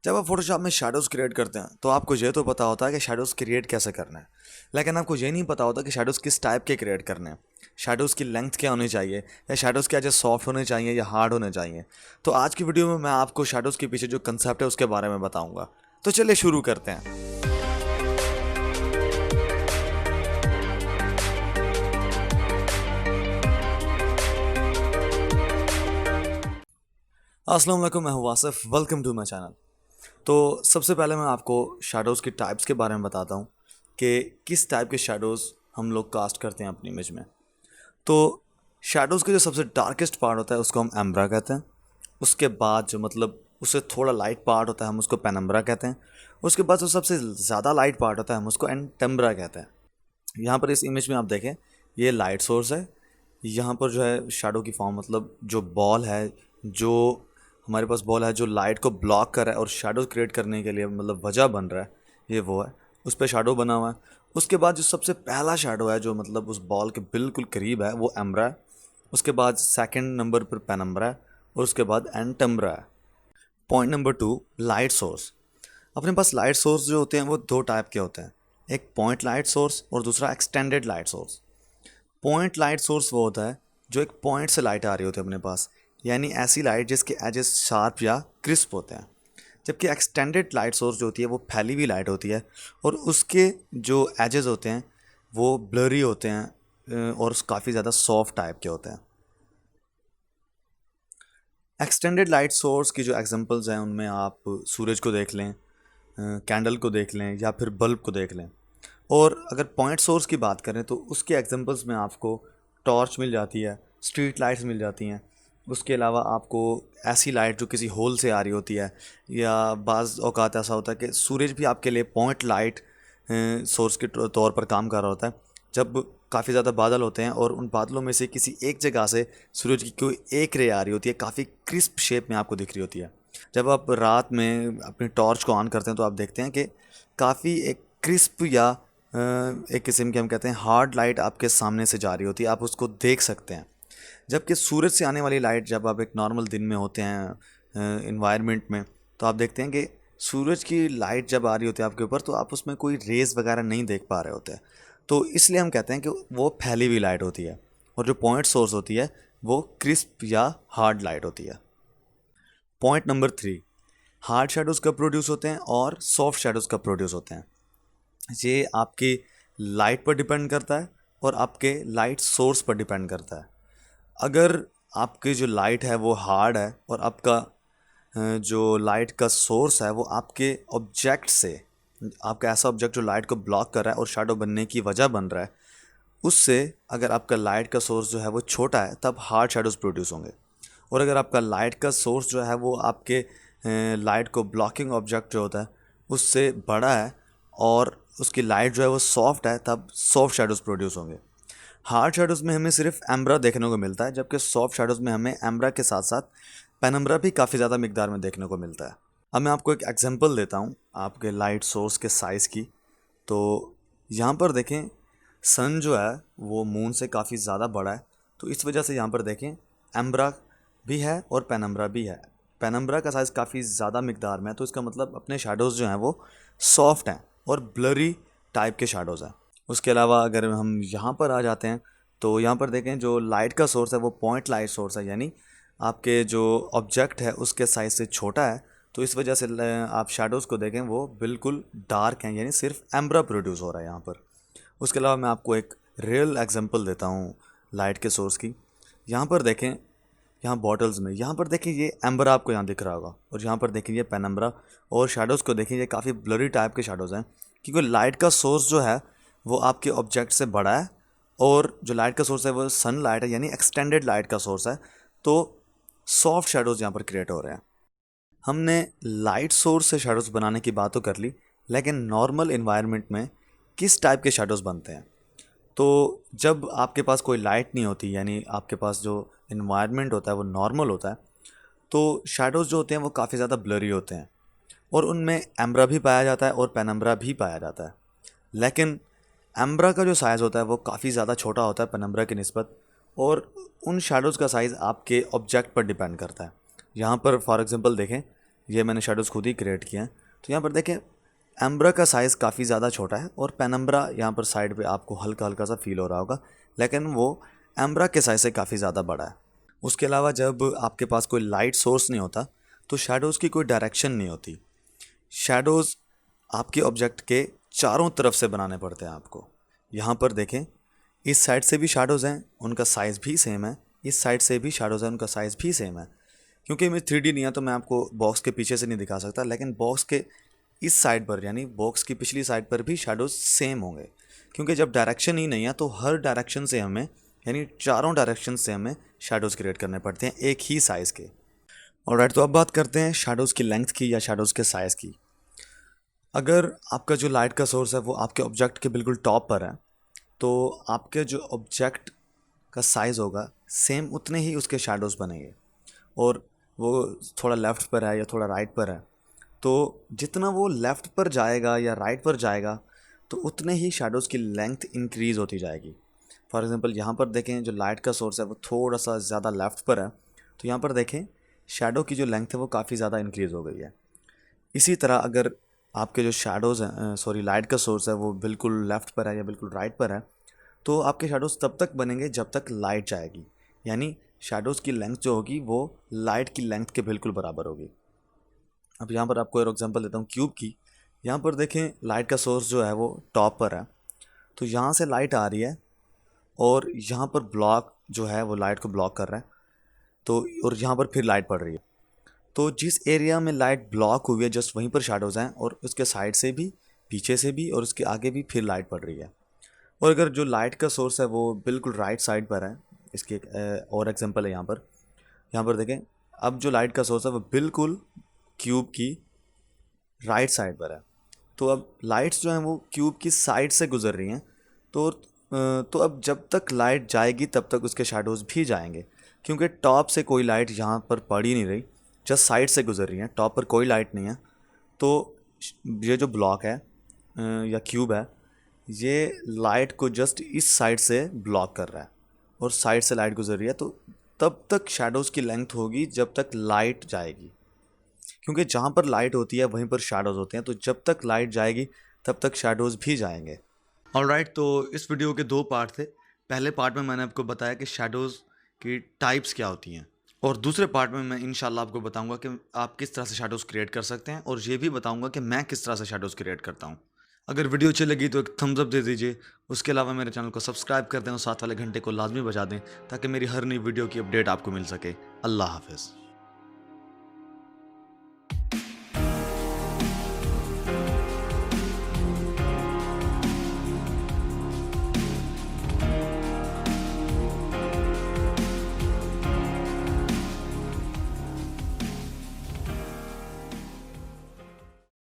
जब आप फोटोशॉप में शेडोज़ क्रिएट करते हैं तो आपको ये तो पता होता है कि शेडोज़ क्रिएट कैसे करना है, लेकिन आपको ये नहीं पता होता कि शेडोज़ किस टाइप के क्रिएट करने हैं। शेडोज़ की लेंथ क्या होनी चाहिए, या शेडोज़ क्या जैसे सॉफ्ट होने चाहिए या हार्ड होने चाहिए। तो आज की वीडियो में मैं आपको शेडोज़ के पीछे जो कंसेप्ट है उसके बारे में बताऊँगा। तो चलिए शुरू करते हैं। अस्सलाम वालेकुम, मैं हूं Wasif, welcome to my channel. तो सबसे पहले मैं आपको शैडोज़ की टाइप्स के बारे में बताता हूं कि किस टाइप के शैडोज़ हम लोग कास्ट करते हैं अपनी इमेज में। तो शैडोज़ का जो सबसे डार्केस्ट पार्ट होता है उसको हम एम्ब्रा कहते हैं। उसके बाद जो मतलब उससे थोड़ा लाइट पार्ट होता है हम उसको पेनम्ब्रा कहते हैं। उसके बाद जो सबसे ज़्यादा लाइट पार्ट होता है हम उसको एंटेम्ब्रा कहते हैं। यहाँ पर इस इमेज में आप देखें, ये लाइट सोर्स है। यहाँ पर जो है शैडो की फॉर्म मतलब जो बॉल है, जो हमारे पास बॉल है जो लाइट को ब्लॉक कर रहा है और शैडो क्रिएट करने के लिए मतलब वजह बन रहा है, ये वो है। उस पर शैडो बना हुआ है। उसके बाद जो सबसे पहला शैडो है जो मतलब उस बॉल के बिल्कुल करीब है वो एम्ब्रा है। उसके बाद सेकंड नंबर पर पेनम्ब्रा है और उसके बाद एंटम्ब्रा है। Point number 2, light source. अपने पास लाइट सोर्स जो होते हैं वो दो टाइप के होते हैं, एक पॉइंट लाइट सोर्स और दूसरा extended light source. Point light source वो होता है जो एक पॉइंट से लाइट आ रही होती है अपने पास, यानी ऐसी लाइट जिसके एजेस शार्प या क्रिस्प होते हैं। जबकि एक्सटेंडेड लाइट सोर्स जो होती है वो फैली हुई लाइट होती है और उसके जो एजेस होते हैं वो ब्लरी होते हैं और काफ़ी ज़्यादा सॉफ्ट टाइप के होते हैं। एक्सटेंडेड लाइट सोर्स की जो एग्जांपल्स हैं उनमें आप सूरज को देख लें, कैंडल को देख लें या फिर बल्ब को देख लें। और अगर पॉइंट सोर्स की बात करें तो उसके एग्जांपल्स में आपको टॉर्च मिल जाती है, स्ट्रीट लाइट्स मिल जाती हैं। उसके अलावा आपको ऐसी लाइट जो किसी होल से आ रही होती है, या बाज़ औक़ात ऐसा होता है कि सूरज भी आपके लिए पॉइंट लाइट सोर्स के तौर पर काम कर रहा होता है। जब काफ़ी ज़्यादा बादल होते हैं और उन बादलों में से किसी एक जगह से सूरज की कोई एक रे आ रही होती है, काफ़ी क्रिस्प शेप में आपको दिख रही होती है। जब आप रात में अपनी टॉर्च को ऑन करते हैं तो आप देखते हैं कि काफ़ी एक क्रिस्प या एक किस्म की हम कहते हैं हार्ड लाइट आपके सामने से जा रही होती है, आप उसको देख सकते हैं। जबकि सूरज से आने वाली लाइट जब आप एक नॉर्मल दिन में होते हैं इन्वायरमेंट में, तो आप देखते हैं कि सूरज की लाइट जब आ रही होती है आपके ऊपर तो आप उसमें कोई रेज़ वगैरह नहीं देख पा रहे होते हैं। तो इसलिए हम कहते हैं कि वो फैली हुई लाइट होती है। और जो पॉइंट सोर्स होती है वो क्रिस्प या हार्ड लाइट होती है। पॉइंट नंबर 3, हार्ड शेडोज़ कब प्रोड्यूस होते हैं और सॉफ्ट शेडोज़ कब प्रोड्यूस होते हैं। ये आपकी लाइट पर डिपेंड करता है और आपके लाइट सोर्स पर डिपेंड करता है। अगर आपकी जो लाइट है वो हार्ड है और आपका जो लाइट का सोर्स है वो आपके ऑब्जेक्ट से, आपका ऐसा ऑब्जेक्ट जो लाइट को ब्लॉक कर रहा है और शैडो बनने की वजह बन रहा है, उससे अगर आपका लाइट का सोर्स जो है वो छोटा है तब हार्ड शैडोज़ प्रोड्यूस होंगे। और अगर आपका लाइट का सोर्स जो है वो आपके लाइट को ब्लॉकिंग ऑब्जेक्ट जो होता है उससे बड़ा है और उसकी लाइट जो है वो सॉफ्ट है, तब सॉफ्ट शैडोज़ प्रोड्यूस होंगे। हार्ड शैडोज़ में हमें सिर्फ एम्ब्रा देखने को मिलता है, जबकि सॉफ्ट शैडोज़ में हमें एम्ब्रा के साथ साथ पेनम्ब्रा भी काफ़ी ज़्यादा मिकदार में देखने को मिलता है। अब मैं आपको एक एग्जांपल देता हूँ आपके लाइट सोर्स के साइज़ की। तो यहाँ पर देखें, सन जो है वो मून से काफ़ी ज़्यादा बड़ा है, तो इस वजह से यहाँ पर देखें एम्ब्रा भी है और पेनम्ब्रा भी है। पेनम्ब्रा का साइज़ काफ़ी ज़्यादा मिकदार में है, तो इसका मतलब अपने शैडोज़ जो हैं वो सॉफ्ट हैं और ब्लरी टाइप के शैडोज़ हैं। उसके अलावा अगर हम यहाँ पर आ जाते हैं तो यहाँ पर देखें जो लाइट का सोर्स है वो पॉइंट लाइट सोर्स है, यानी आपके जो ऑब्जेक्ट है उसके साइज़ से छोटा है, तो इस वजह से आप शैडोज़ को देखें वो बिल्कुल डार्क हैं, यानी सिर्फ एम्ब्रा प्रोड्यूस हो रहा है यहाँ पर। उसके अलावा मैं आपको एक रियल एग्जांपल देता हूँ लाइट के सोर्स की। यहाँ पर देखें, यहाँ बॉटल्स में यहाँ पर देखें ये एम्ब्रा आपको यहाँ दिख रहा होगा, और यहाँ पर देखें ये पेनम्ब्रा। और शैडोज़ को देखें ये काफ़ी ब्लरी टाइप के शैडोज़ हैं, क्योंकि लाइट का सोर्स जो है वो आपके ऑब्जेक्ट से बड़ा है और जो लाइट का सोर्स है वो सन लाइट है, यानी एक्सटेंडेड लाइट का सोर्स है। तो सॉफ्ट शैडोज़ यहाँ पर क्रिएट हो रहे हैं। हमने लाइट सोर्स से शैडोज़ बनाने की बात तो कर ली, लेकिन नॉर्मल इन्वायरमेंट में किस टाइप के शैडोज़ बनते हैं। तो जब आपके पास कोई लाइट नहीं होती, यानी आपके पास जो इन्वायरमेंट होता है वो नॉर्मल होता है, तो शैडोज़ जो होते हैं वो काफ़ी ज़्यादा ब्लरी होते हैं और उनमें एम्ब्रा भी पाया जाता है और पेनम्ब्रा भी पाया जाता है। लेकिन एम्ब्रा का जो साइज़ होता है वो काफ़ी ज़्यादा छोटा होता है पेनम्ब्रा की निस्बत, और उन शैडोज़ का साइज़ आपके ऑब्जेक्ट पर डिपेंड करता है। यहाँ पर फॉर एग्ज़ाम्पल देखें, ये मैंने शेडोज़ खुद ही क्रिएट किए हैं। तो यहाँ पर देखें एम्ब्रा का साइज़ काफ़ी ज़्यादा छोटा है और पेनम्ब्रा यहाँ पर साइड पे आपको हल्का हल्का सा फील हो रहा होगा, लेकिन वो एम्ब्रा के साइज़ से काफ़ी ज़्यादा बड़ा है। उसके अलावा जब आपके पास कोई लाइट सोर्स नहीं होता तो शेडोज़ की कोई डायरेक्शन नहीं होती। शेडोज़ आपके ऑब्जेक्ट के चारों तरफ से बनाने पड़ते हैं आपको। यहाँ पर देखें इस साइड से भी शेडोज़ हैं, उनका साइज़ भी सेम है, इस साइड से भी शेडोज़ हैं, उनका साइज़ भी सेम है। क्योंकि इमेज 3D नहीं है तो मैं आपको बॉक्स के पीछे से नहीं दिखा सकता, लेकिन बॉक्स के इस साइड पर यानी बॉक्स की पिछली साइड पर भी शेडोज़ सेम होंगे। क्योंकि जब डायरेक्शन ही नहीं है तो हर डायरेक्शन से हमें यानी चारों डायरेक्शन से हमें शेडोज़ क्रिएट करने पड़ते हैं एक ही साइज़ के। ऑलराइट, तो अब बात करते हैं शेडोज़ की लेंथ की या शेडोज़ के साइज़ की। अगर आपका जो लाइट का सोर्स है वो आपके ऑब्जेक्ट के बिल्कुल टॉप पर है तो आपके जो ऑब्जेक्ट का साइज़ होगा सेम उतने ही उसके शेडोज़ बनेंगे। और वो थोड़ा लेफ़्ट पर है या थोड़ा राइट पर है तो जितना वो लेफ़्ट पर जाएगा या राइट पर जाएगा तो उतने ही शेडोज़ की लेंथ इंक्रीज़ होती जाएगी। फॉर एग्ज़ाम्पल यहाँ पर देखें जो लाइट का सोर्स है वो थोड़ा सा ज़्यादा लेफ़्ट पर है तो यहाँ पर देखें शेडो की जो लेंथ है वो काफ़ी ज़्यादा इंक्रीज़ हो गई है। इसी तरह अगर आपके जो शेडोज़ हैं लाइट का सोर्स है वो बिल्कुल लेफ़्ट पर है या बिल्कुल राइट पर है तो आपके शेडोज़ तब तक बनेंगे जब तक लाइट जाएगी, यानी शेडोज़ की लेंथ जो होगी वो लाइट की लेंथ के बिल्कुल बराबर होगी। अब यहाँ पर आपको एक एग्जांपल देता हूँ क्यूब की। यहाँ पर देखें लाइट का सोर्स जो है वो टॉप पर है तो यहाँ से लाइट आ रही है और यहाँ पर ब्लॉक जो है वो लाइट को ब्लॉक कर रहा है तो और यहाँ पर फिर लाइट पड़ रही है। तो जिस एरिया में लाइट ब्लॉक हुई है जस्ट वहीं पर शेडोज़ हैं और उसके साइड से भी, पीछे से भी और उसके आगे भी फिर लाइट पड़ रही है। और अगर जो लाइट का सोर्स है वो बिल्कुल राइट साइड पर है, इसकी एक और एग्जांपल है यहाँ पर देखें अब जो लाइट का सोर्स है वो बिल्कुल क्यूब की राइट साइड पर है तो अब लाइट्स जो हैं वो क्यूब की साइड से गुजर रही हैं तो अब जब तक लाइट जाएगी तब तक उसके शेडोज़ भी जाएंगे, क्योंकि टॉप से कोई लाइट यहाँ पर पड़ ही नहीं रही, जस्ट साइड से गुजर रही है, टॉप पर कोई लाइट नहीं है। तो ये जो ब्लॉक है या क्यूब है ये लाइट को जस्ट इस साइड से ब्लॉक कर रहा है और साइड से लाइट गुजर रही है तो तब तक शेडोज़ की लेंथ होगी जब तक लाइट जाएगी, क्योंकि जहाँ पर लाइट होती है वहीं पर शेडोज़ होते हैं तो जब तक लाइट जाएगी तब तक शेडोज़ भी जाएंगे। ऑलराइट, तो इस वीडियो के 2 पार्ट थे। पहले पार्ट में मैंने आपको बताया कि शेडोज़ की टाइप्स क्या होती हैं और दूसरे पार्ट में मैं इंशाल्लाह आपको बताऊंगा कि आप किस तरह से शेडोज़ क्रिएट कर सकते हैं और ये भी बताऊंगा कि मैं किस तरह से शेडोज़ क्रिएट करता हूँ। अगर वीडियो अच्छी लगी तो एक थम्स अप दे दीजिए। उसके अलावा मेरे चैनल को सब्सक्राइब कर दें और साथ वाले घंटे को लाजमी बजा दें ताकि मेरी हर नई वीडियो की अपडेट आपको मिल सके। अल्लाह हाफ़िज़।